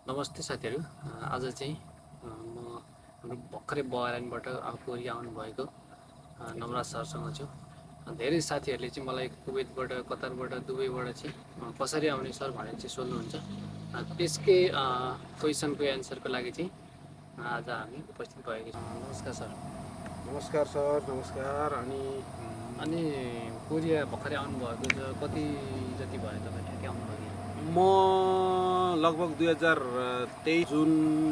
नमस्ते साथीहरू। आज चाहिँ म हाम्रो भर्खरै बहराइनबाट कोरिया आउनुभएको नमराज सरसँग छु। धेरै साथीहरूले चाहिँ मलाई कुवेतबाट, कतारबाट, दुबईबाट चाहिँ कसरी आउने सर भनेर चाहिँ सोध्नुहुन्छ। त्यसकै क्वेसनको एन्सरको लागि चाहिँ आज हामी उपस्थित भएका छौँ। नमस्कार सर। नमस्कार सर, नमस्कार। अनि कोरिया भर्खरै आउनुभएको छ, कति जति भयो तपाईँ ठ्याक्कै आउनुभयो? म लगभग 2023 जुन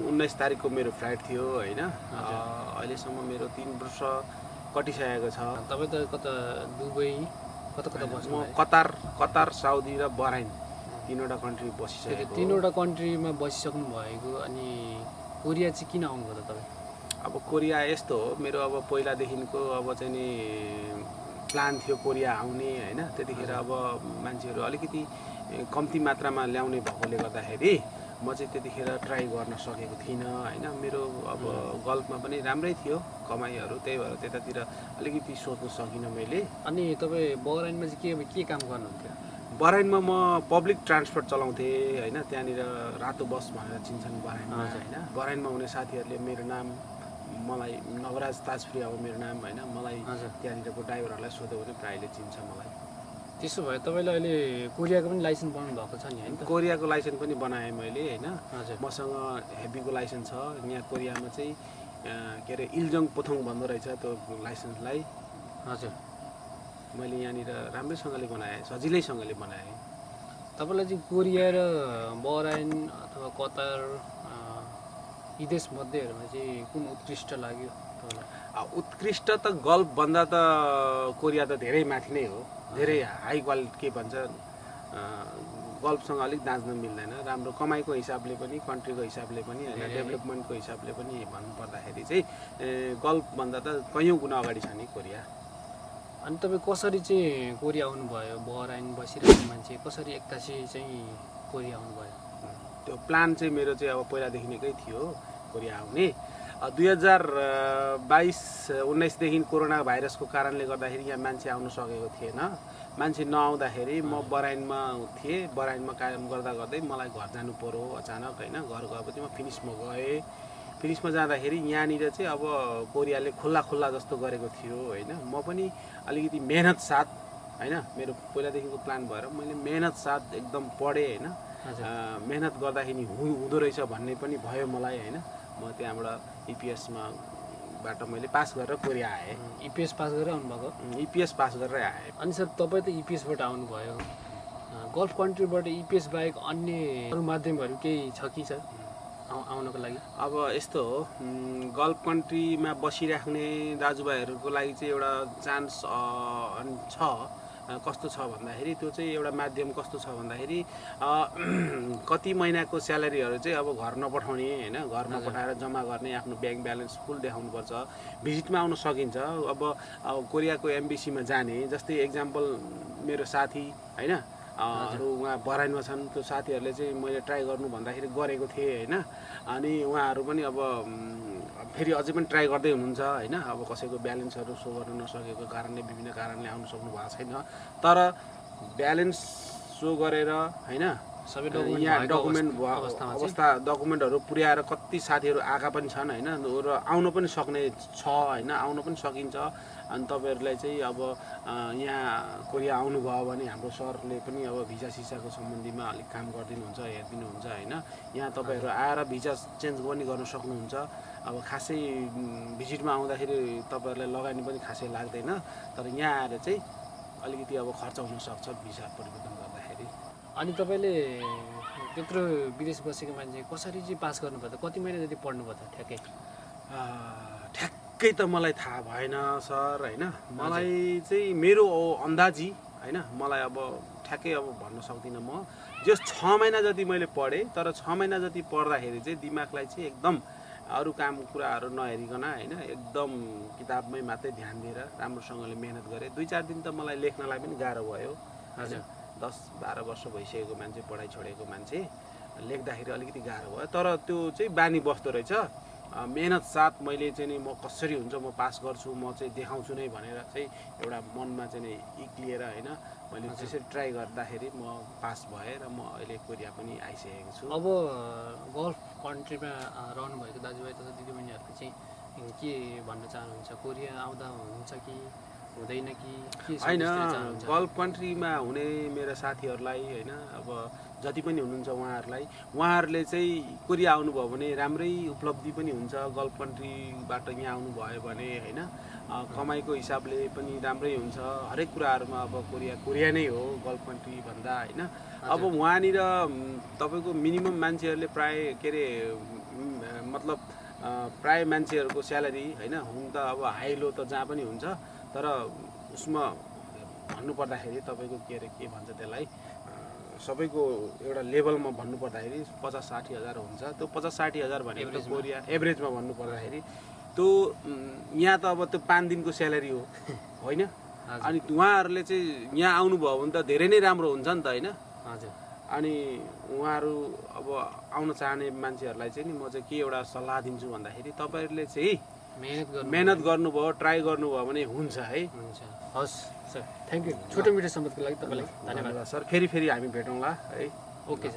19 तारिकको मेरो फ्लाइट थियो होइन। अहिलेसम्म मेरो 3 वर्ष कटिसकेको छ। तपाईँ त कता दुबई कता कता बस्नु? म कतार, साउदी र बहराइन तीनवटा कन्ट्री बसिसकेको। तीनवटा कन्ट्रीमा बसिसक्नु भएको। अनि कोरिया चाहिँ किन आउनुभयो त तपाईँ? अब कोरिया यस्तो हो, मेरो अब पहिलादेखिको अब चाहिँ नि प्लान थियो कोरिया आउने होइन। त्यतिखेर अब मान्छेहरू अलिकति कम्ती मात्रामा ल्याउने भएकोले गर्दाखेरि म चाहिँ त्यतिखेर ट्राई गर्न सकेको थिइनँ होइन। मेरो अब गल्फमा पनि राम्रै थियो कमाइहरू, त्यही भएर त्यतातिर अलिकति सोच्नु सकिनँ मैले। अनि तपाईँ बहराइनमा चाहिँ के काम गर्नुहुन्थ्यो? बहराइनमा म पब्लिक ट्रान्सपोर्ट चलाउँथेँ होइन। त्यहाँनिर रातो बस भनेर चिन्छन् बहराइनमा होइन। बहराइनमा हुने साथीहरूले मेरो नाम, मलाई नवराज ताजफ्री अब मेरो नाम होइन, मलाई त्यहाँनिरको ड्राइभरहरूलाई सोध्यो भने प्रायःले चिन्छ मलाई। त्यसो भए तपाईँले अहिले कोरियाको पनि लाइसेन्स बनाउनु भएको छ नि होइन? कोरियाको लाइसेन्स पनि बनाएँ मैले होइन। हजुर। मसँग हेभीको लाइसेन्स छ। यहाँ कोरियामा चाहिँ के अरे इल्जङ पोथोङ भन्दो रहेछ त्यो लाइसेन्सलाई। हजुर। मैले यहाँनिर राम्रैसँगले बनाएँ, सजिलैसँगले बनाएँ। तपाईँलाई चाहिँ कोरिया र बहराइन अथवा कतार यी देशमध्येहरूमा चाहिँ कुन उत्कृष्ट लाग्यो तपाईँलाई? उत्कृष्ट त गल्फभन्दा त कोरिया त धेरै माथि नै हो। धेरै हाई क्वालिटी के भन्छ, गल्फसँग अलिक दाँच्न मिल्दैन। राम्रो कमाइको हिसाबले पनि, कन्ट्रीको हिसाबले पनि होइन, डेभलपमेन्टको हिसाबले पनि भन्नुपर्दाखेरि चाहिँ गल्फभन्दा त कैयौँ गुणा अगाडि छ नि कोरिया। अनि तपाईँ कसरी चाहिँ कोरिया आउनुभयो? बहराइन बसिरहेको मान्छे कसरी एक्कासी चाहिँ कोरिया आउनुभयो? त्यो प्लान चाहिँ मेरो चाहिँ अब पहिलादेखि नै थियो कोरिया आउने। 2022-19देखि कोरोना भाइरसको कारणले गर्दाखेरि यहाँ मान्छे आउनु सकेको थिएन। मान्छे नआउँदाखेरि म बहराइनमा थिएँ। बहराइनमा काम गर्दा गर्दै मलाई घर जानु पर्यो अचानक होइन। घर गएपछि म फिनिसमा गएँ। फिनिसमा जाँदाखेरि यहाँनिर चाहिँ अब कोरियाले खुल्ला जस्तो गरेको थियो होइन। म पनि अलिकति मेहनत साथ होइन, मेरो पहिलादेखिको प्लान भएर मैले मेहनत साथ एकदम पढेँ होइन। मेहनत गर्दाखेरि हुँदो रहेछ भन्ने पनि भयो मलाई होइन। म त्यहाँबाट इपिएसबाट मैले पास गरेर कोरिया आएँ। इपिएस पास गरेर आउनुभएको? इपिएस पास गरेर आएँ। अनि सर तपाईँ त इपिएसबाट आउनुभयो, गल्फ कन्ट्रीबाट इपिएस बाहेक अन्य अरू माध्यमहरू केही छ कि सर आउनको लागि? अब यस्तो हो, गल्फ कन्ट्रीमा बसिराख्ने दाजुभाइहरूको लागि चाहिँ एउटा चान्स छ। कस्तो छ भन्दाखेरि त्यो चाहिँ एउटा माध्यम कस्तो छ भन्दाखेरि कति महिनाको स्यालेरीहरू चाहिँ अब घर नपठाउने होइन, घर नपठाएर जम्मा गर्ने, आफ्नो ब्याङ्क ब्यालेन्स फुल देखाउनुपर्छ। भिजिटमा आउन सकिन्छ। अब कोरियाको एम्बेसीमा जाने, जस्तै एक्जाम्पल मेरो साथी होइन उहाँ बहराइनमा छन्, त्यो साथीहरूले चाहिँ मैले ट्राई गर्नु भन्दाखेरि गरेको थिएँ होइन। अनि उहाँहरू पनि अब फेरि अझै पनि ट्राई गर्दै हुनुहुन्छ होइन। अब कसैको ब्यालेन्सहरू सो गर्न नसकेको कारणले, विभिन्न कारणले आउनु सक्नु भएको छैन। तर ब्यालेन्स सो गरेर होइन, सबै यहाँ डकुमेन्टहरू पुर्याएर कति साथीहरू आएका पनि छन् होइन। र आउनु पनि सक्ने छ होइन, आउनु पनि सकिन्छ। अनि तपाईँहरूलाई चाहिँ अब यहाँ कोरिया आउनुभयो भने हाम्रो सरले पनि अब भिजा सिसाको सम्बन्धीमा अलिक काम गरिदिनुहुन्छ, हेरिदिनुहुन्छ होइन। यहाँ तपाईँहरू आएर भिजा चेन्ज पनि गर्न सक्नुहुन्छ। अब खासै भिजिटमा आउँदाखेरि तपाईँहरूलाई लगानी पनि खासै लाग्दैन। तर यहाँ आएर चाहिँ अलिकति अब खर्च हुनसक्छ भिसा परिवर्तन गर्दाखेरि। अनि तपाईँले त्यत्रो विदेश बसेको मान्छे कसरी चाहिँ पास गर्नुभयो त? कति महिना जति पढ्नुभयो त ठ्याक्कै? ठ्याक्कै त मलाई थाहा भएन सर होइन। मलाई चाहिँ मेरो अन्दाजी होइन, मलाई अब ठ्याक्कै अब भन्न सक्दिनँ म। जस 6 महिना जति मैले पढेँ, तर 6 महिना जति पढ्दाखेरि चाहिँ दिमागलाई चाहिँ एकदम अरू काम कुराहरू नहेरिकन होइन, एकदम किताबमै मात्रै ध्यान दिएर राम्रोसँगले मेहनत गरेँ। 2-4 दिन त मलाई लेख्नलाई पनि गाह्रो भयो। हजुर। 10-12 वर्ष भइसकेको मान्छे, पढाइ छोडेको मान्छे, लेख्दाखेरि अलिकति गाह्रो भयो। तर त्यो चाहिँ बानी बस्दो रहेछ। मेहनत साथ मैले चाहिँ नि म कसरी हुन्छ म पास गर्छु म चाहिँ देखाउँछु नै भनेर चाहिँ एउटा मनमा चाहिँ नि इक लिएर होइन मैले त्यसरी ट्राई गर्दाखेरि म पास भएँ र म अहिले कोरिया पनि आइसकेको छु। अब गल्फ कन्ट्रीमा रहनुभएको दाजुभाइ तथा दिदीबहिनीहरूको चाहिँ के भन्न चाहनुहुन्छ? कोरिया आउँदा हुन्छ कि हुँदैन कि के होइन, चाहनुहुन्छ? गल्फ कन्ट्रीमा हुने मेरो साथीहरूलाई होइन अब जति पनि हुनुहुन्छ उहाँहरूले चाहिँ कोरिया आउनुभयो भने राम्रै उपलब्धि पनि हुन्छ। गल्फ कन्ट्रीबाट यहाँ आउनुभयो भने होइन कमाइको हिसाबले पनि राम्रै हुन्छ। हरेक कुराहरूमा अब कोरिया नै हो गल्फ कन्ट्री भन्दा होइन। अब वहाँनिर तपाईँको मिनिमम मान्छेहरूले प्राय के अरे मतलब प्राय मान्छेहरूको स्यालेरी होइन हुन त अब हाई लो त जहाँ पनि हुन्छ, तर उसमा भन्नुपर्दाखेरि तपाईँको के अरे के भन्छ त्यसलाई सबैको एउटा लेभलमा भन्नुपर्दाखेरि 50-60 हज़ार हुन्छ। त्यो 50-60 हज़ार भनेको कोरिया एभरेजमा भन्नुपर्दाखेरि त्यो यहाँ त अब त्यो 5 दिनको स्यालेरी हो होइन। अनि उहाँहरूले चाहिँ यहाँ आउनुभयो भने त धेरै नै राम्रो हुन्छ नि त होइन। हजुर। अनि उहाँहरू अब आउन चाहने मान्छेहरूलाई चाहिँ नि म चाहिँ के एउटा सल्लाह दिन्छु भन्दाखेरि तपाईँहरूले चाहिँ मेहनत गर्नुभयो ट्राई गर्नुभयो भने हुन्छ है। हुन्छ, हस् सर, थ्याङ्क यू। छोटो मिठो सम्वादको लागि तपाईँलाई धन्यवाद सर। फेरि हामी भेटौँला है। Okay sir.